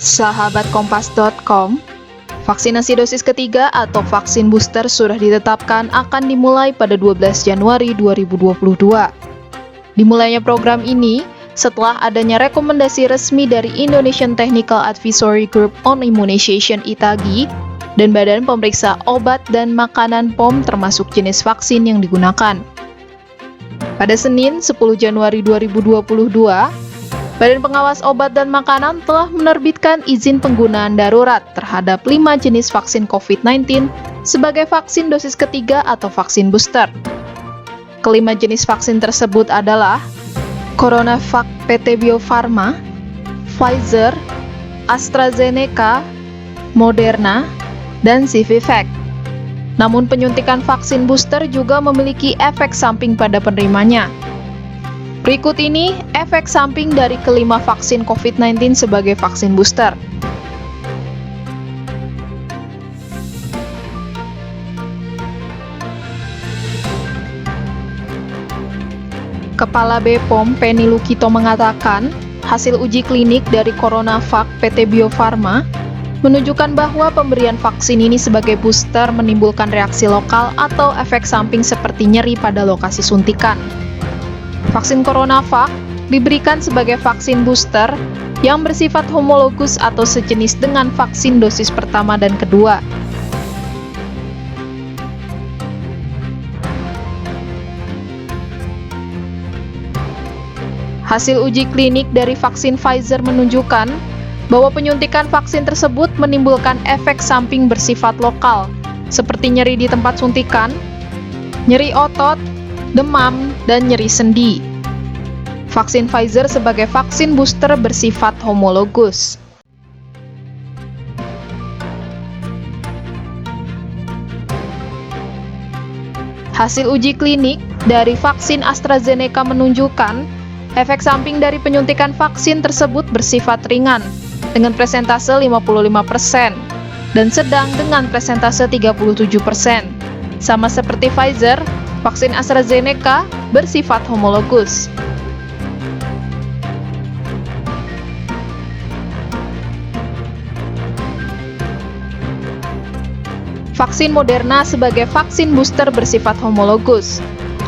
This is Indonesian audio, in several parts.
Sahabat Kompas.com, vaksinasi dosis ketiga atau vaksin booster sudah ditetapkan akan dimulai pada 12 Januari 2022. Dimulainya program ini setelah adanya rekomendasi resmi dari Indonesian Technical Advisory Group on Immunization (ITAGI) dan Badan Pemeriksa Obat dan Makanan (POM) termasuk jenis vaksin yang digunakan. Pada Senin, 10 Januari 2022, Badan Pengawas Obat dan Makanan telah menerbitkan izin penggunaan darurat terhadap 5 jenis vaksin COVID-19 sebagai vaksin dosis ketiga atau vaksin booster. Kelima jenis vaksin tersebut adalah CoronaVac PT Bio Farma, Pfizer, AstraZeneca, Moderna, dan Sinovac. Namun penyuntikan vaksin booster juga memiliki efek samping pada penerimanya. Berikut ini efek samping dari kelima vaksin COVID-19 sebagai vaksin booster. Kepala BPOM Penny Lukito mengatakan, hasil uji klinik dari CoronaVac PT Bio Farma menunjukkan bahwa pemberian vaksin ini sebagai booster menimbulkan reaksi lokal atau efek samping seperti nyeri pada lokasi suntikan. Vaksin CoronaVac diberikan sebagai vaksin booster yang bersifat homologus atau sejenis dengan vaksin dosis pertama dan kedua. Hasil uji klinik dari vaksin Pfizer menunjukkan bahwa penyuntikan vaksin tersebut menimbulkan efek samping bersifat lokal, seperti nyeri di tempat suntikan, nyeri otot, demam, dan nyeri sendi. Vaksin Pfizer sebagai vaksin booster bersifat homologus. Hasil uji klinik dari vaksin AstraZeneca menunjukkan efek samping dari penyuntikan vaksin tersebut bersifat ringan dengan persentase 55% dan sedang dengan persentase 37%. Sama seperti Pfizer, vaksin AstraZeneca bersifat homologus. Vaksin Moderna sebagai vaksin booster bersifat homologus.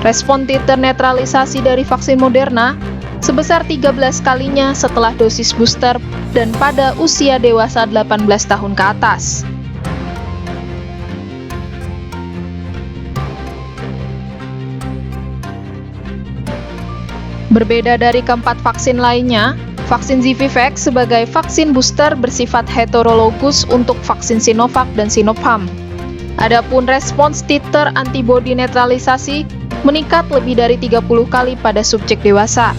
Respon titer netralisasi dari vaksin Moderna sebesar 13 kalinya setelah dosis booster dan pada usia dewasa 18 tahun ke atas. Berbeda dari keempat vaksin lainnya, vaksin Sinovac sebagai vaksin booster bersifat heterologus untuk vaksin Sinovac dan Sinopharm. Adapun respons titer antibodi netralisasi meningkat lebih dari 30 kali pada subjek dewasa.